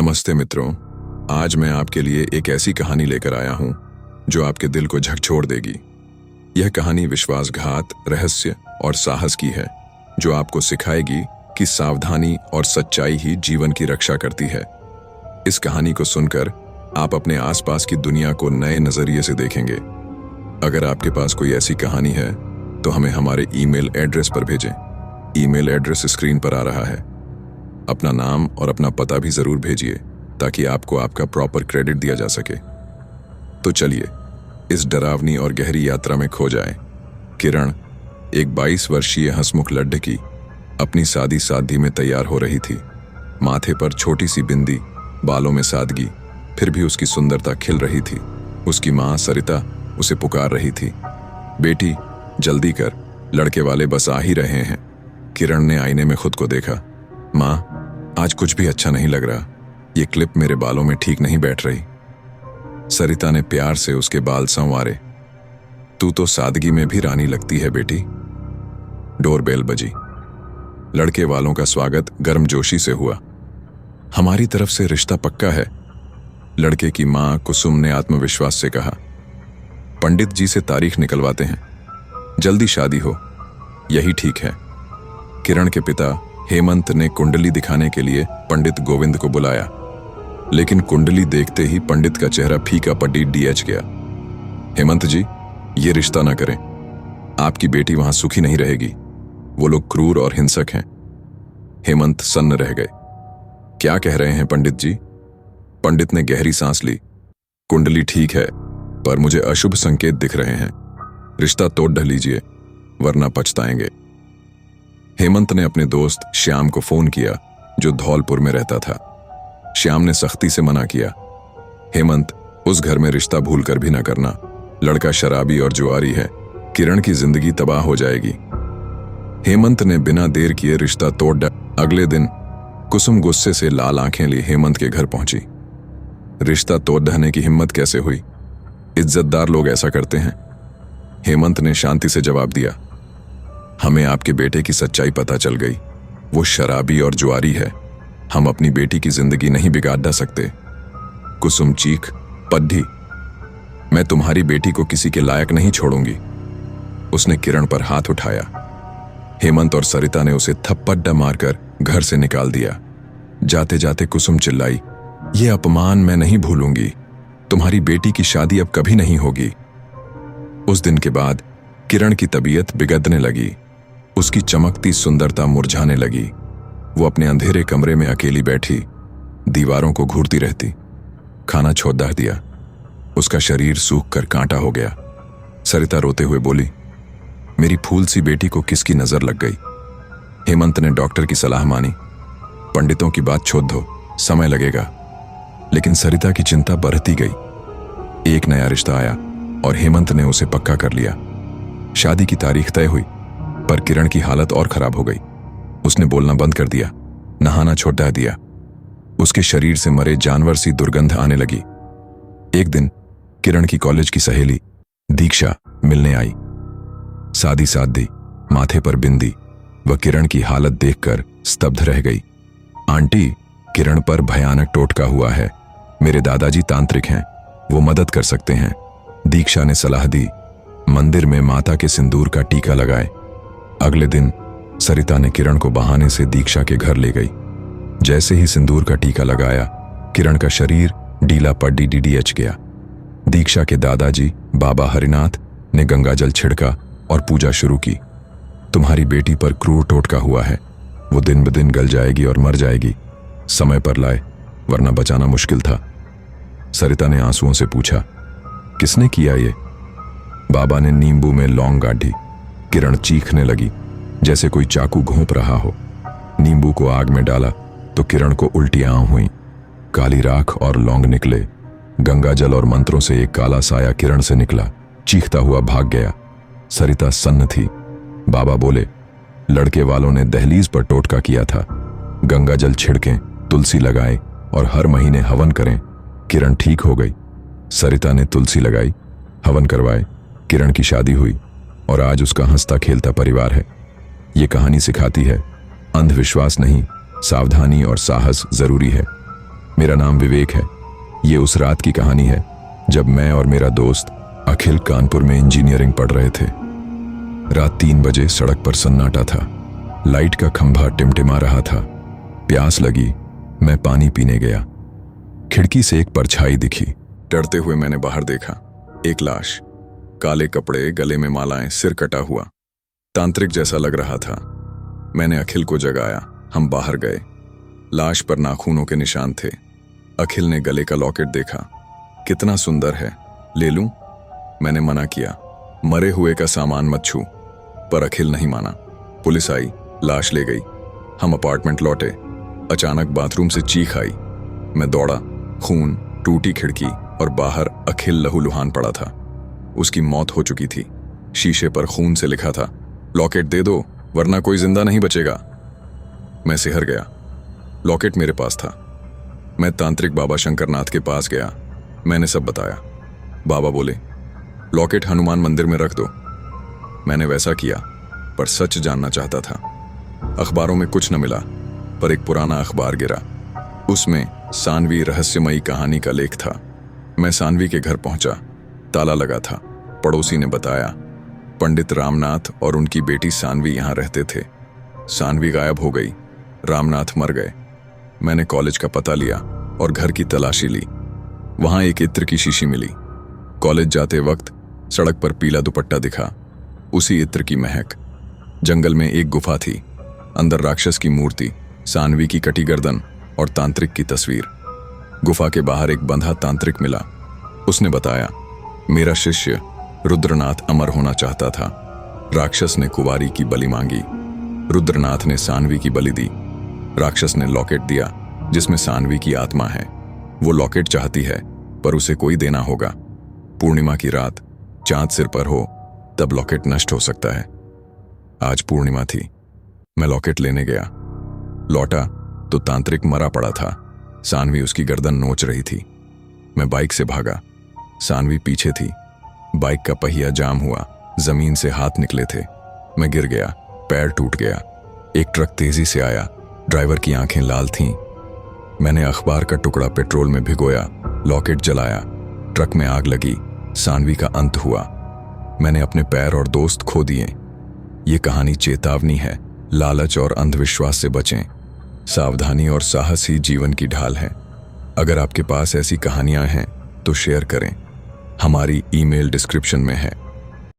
नमस्ते मित्रों, आज मैं आपके लिए एक ऐसी कहानी लेकर आया हूं जो आपके दिल को झकझोर देगी। यह कहानी विश्वासघात, रहस्य और साहस की है, जो आपको सिखाएगी कि सावधानी और सच्चाई ही जीवन की रक्षा करती है। इस कहानी को सुनकर आप अपने आसपास की दुनिया को नए नजरिए से देखेंगे। अगर आपके पास कोई ऐसी कहानी है तो हमें हमारे ईमेल एड्रेस पर भेजें। ईमेल एड्रेस स्क्रीन पर आ रहा है। अपना नाम और अपना पता भी जरूर भेजिए ताकि आपको आपका प्रॉपर क्रेडिट दिया जा सके। तो चलिए इस डरावनी और गहरी यात्रा में खो जाएं। किरण, एक 22 वर्षीय हंसमुख लड़की, अपनी शादी में तैयार हो रही थी। माथे पर छोटी सी बिंदी, बालों में सादगी, फिर भी उसकी सुंदरता खिल रही थी। उसकी माँ सरिता उसे पुकार रही थी, बेटी जल्दी कर, लड़के वाले बस आ ही रहे हैं। किरण ने आईने में खुद को देखा। माँ, आज कुछ भी अच्छा नहीं लग रहा। ये क्लिप मेरे बालों में ठीक नहीं बैठ रही। सरिता ने प्यार से उसके बाल संवारे। तू तो सादगी में भी रानी लगती है बेटी। डोरबेल बजी। लड़के वालों का स्वागत गर्मजोशी से हुआ। हमारी तरफ से रिश्ता पक्का है, लड़के की मां कुसुम ने आत्मविश्वास से कहा। पंडित जी से तारीख निकलवाते हैं, जल्दी शादी हो, यही ठीक है। किरण के पिता हेमंत ने कुंडली दिखाने के लिए पंडित गोविंद को बुलाया, लेकिन कुंडली देखते ही पंडित का चेहरा फीका पड़ी डीएच गया। हेमंत जी, ये रिश्ता ना करें, आपकी बेटी वहां सुखी नहीं रहेगी। वो लोग क्रूर और हिंसक हैं। हेमंत सन्न रह गए। क्या कह रहे हैं पंडित जी? पंडित ने गहरी सांस ली। कुंडली ठीक है, पर मुझे अशुभ संकेत दिख रहे हैं। रिश्ता तोड़ ढलीजिए, वरना पछताएंगे। हेमंत ने अपने दोस्त श्याम को फोन किया, जो धौलपुर में रहता था। श्याम ने सख्ती से मना किया। हेमंत, उस घर में रिश्ता भूलकर भी न करना। लड़का शराबी और जुआरी है, किरण की जिंदगी तबाह हो जाएगी। हेमंत ने बिना देर किए रिश्ता तोड़ डाला। अगले दिन कुसुम गुस्से से लाल आंखें लिए हेमंत के घर पहुंची। रिश्ता तोड़ ढाने की हिम्मत कैसे हुई? इज्जतदार लोग ऐसा करते हैं। हेमंत ने शांति से जवाब दिया, हमें आपके बेटे की सच्चाई पता चल गई। वो शराबी और जुआरी है। हम अपनी बेटी की जिंदगी नहीं बिगाड़ सकते। कुसुम चीख पड्ढी, मैं तुम्हारी बेटी को किसी के लायक नहीं छोड़ूंगी। उसने किरण पर हाथ उठाया। हेमंत और सरिता ने उसे थप्पड़ मारकर घर से निकाल दिया। जाते जाते कुसुम चिल्लाई, ये अपमान मैं नहीं भूलूंगी। तुम्हारी बेटी की शादी अब कभी नहीं होगी। उस दिन के बाद किरण की तबीयत बिगड़ने लगी। उसकी चमकती सुंदरता मुरझाने लगी। वो अपने अंधेरे कमरे में अकेली बैठी, दीवारों को घूरती रहती। खाना छोड़ दिया। उसका शरीर सूख कर कांटा हो गया। सरिता रोते हुए बोली, मेरी फूल सी बेटी को किसकी नजर लग गई? हेमंत ने डॉक्टर की सलाह मानी। पंडितों की बात छोड़ दो, समय लगेगा। लेकिन सरिता की चिंता बढ़ती गई। एक नया रिश्ता आया और हेमंत ने उसे पक्का कर लिया। शादी की तारीख तय हुई, पर किरण की हालत और खराब हो गई। उसने बोलना बंद कर दिया, नहाना छोड़ दिया। उसके शरीर से मरे जानवर सी दुर्गंध आने लगी। एक दिन किरण की कॉलेज की सहेली दीक्षा मिलने आई। सादी माथे पर बिंदी। वह किरण की हालत देखकर स्तब्ध रह गई। आंटी, किरण पर भयानक टोटका हुआ है। मेरे दादाजी तांत्रिक हैं, वो मदद कर सकते हैं। दीक्षा ने सलाह दी, मंदिर में माता के सिंदूर का टीका लगाए। अगले दिन सरिता ने किरण को बहाने से दीक्षा के घर ले गई। जैसे ही सिंदूर का टीका लगाया, किरण का शरीर ढीला पड्डी डीडीएच गया। दीक्षा के दादाजी बाबा हरिनाथ ने गंगाजल छिड़का और पूजा शुरू की। तुम्हारी बेटी पर क्रूर टोटका हुआ है। वो दिन ब दिन गल जाएगी और मर जाएगी। समय पर लाए, वरना बचाना मुश्किल था। सरिता ने आंसुओं से पूछा, किसने किया ये? बाबा ने नींबू में लौंग गाढ़ी। किरण चीखने लगी, जैसे कोई चाकू घोंप रहा हो। नींबू को आग में डाला तो किरण को उल्टियां हुई। काली राख और लौंग निकले। गंगाजल और मंत्रों से एक काला साया किरण से निकला, चीखता हुआ भाग गया। सरिता सन्न थी। बाबा बोले, लड़के वालों ने दहलीज पर टोटका किया था। गंगाजल छिड़कें, तुलसी लगाएं और हर महीने हवन करें। किरण ठीक हो गई। सरिता ने तुलसी लगाई, हवन करवाए। किरण की शादी हुई और आज उसका हंसता खेलता परिवार है। ये कहानी सिखाती है, अंधविश्वास नहीं, सावधानी और साहस जरूरी है। मेरे मेरा नाम विवेक है। ये उस रात की कहानी है जब मैं और मेरा दोस्त अखिल कानपुर में इंजीनियरिंग पढ़ रहे थे। रात 3 बजे सड़क पर सन्नाटा था। लाइट का खंभा टिमटिमा रहा था। प्यास लगी, मैं पानी पीने गया। खिड़की से एक परछाई दिखी। डरते हुए मैंने बाहर देखा। एक लाश, काले कपड़े, गले में मालाएं, सिर कटा हुआ, तांत्रिक जैसा लग रहा था। मैंने अखिल को जगाया। हम बाहर गए। लाश पर नाखूनों के निशान थे। अखिल ने गले का लॉकेट देखा। कितना सुंदर है, ले लूं? मैंने मना किया। मरे हुए का सामान मत छू। पर अखिल नहीं माना। पुलिस आई, लाश ले गई। हम अपार्टमेंट लौटे। अचानक बाथरूम से चीख आई। मैं दौड़ा। खून, टूटी खिड़की और बाहर अखिल लहूलुहान पड़ा था। उसकी मौत हो चुकी थी। शीशे पर खून से लिखा था, लॉकेट दे दो वरना कोई जिंदा नहीं बचेगा। मैं सिहर गया। लॉकेट मेरे पास था। मैं तांत्रिक बाबा शंकरनाथ के पास गया। मैंने सब बताया। बाबा बोले, लॉकेट हनुमान मंदिर में रख दो। मैंने वैसा किया, पर सच जानना चाहता था। अखबारों में कुछ न मिला, पर एक पुराना अखबार गिरा। उसमें सानवी रहस्यमयी कहानी का लेख था। मैं सानवी के घर पहुंचा। ताला लगा था। पड़ोसी ने बताया, पंडित रामनाथ और उनकी बेटी सानवी यहां रहते थे। सानवी गायब हो गई, रामनाथ मर गए। मैंने कॉलेज का पता लिया और घर की तलाशी ली। वहां एक इत्र की शीशी मिली। कॉलेज जाते वक्त सड़क पर पीला दुपट्टा दिखा, उसी इत्र की महक। जंगल में एक गुफा थी, अंदर राक्षस की मूर्ति, सानवी की कटी गर्दन और तांत्रिक की तस्वीर। गुफा के बाहर एक बंधा तांत्रिक मिला। उसने बताया, मेरा शिष्य रुद्रनाथ अमर होना चाहता था। राक्षस ने कुंवारी की बलि मांगी। रुद्रनाथ ने सानवी की बलि दी। राक्षस ने लॉकेट दिया जिसमें सानवी की आत्मा है। वो लॉकेट चाहती है, पर उसे कोई देना होगा। पूर्णिमा की रात, चांद सिर पर हो तब लॉकेट नष्ट हो सकता है। आज पूर्णिमा थी। मैं लॉकेट लेने गया। लौटा तो तांत्रिक मरा पड़ा था। सानवी उसकी गर्दन नोच रही थी। मैं बाइक से भागा। सानवी पीछे थी। बाइक का पहिया जाम हुआ। जमीन से हाथ निकले थे। मैं गिर गया, पैर टूट गया। एक ट्रक तेजी से आया। ड्राइवर की आंखें लाल थीं। मैंने अखबार का टुकड़ा पेट्रोल में भिगोया, लॉकेट जलाया। ट्रक में आग लगी। सानवी का अंत हुआ। मैंने अपने पैर और दोस्त खो दिए। ये कहानी चेतावनी है, लालच और अंधविश्वास से बचें। सावधानी और साहस ही जीवन की ढाल है। अगर आपके पास ऐसी कहानियां हैं तो शेयर करें। हमारी ईमेल डिस्क्रिप्शन में है।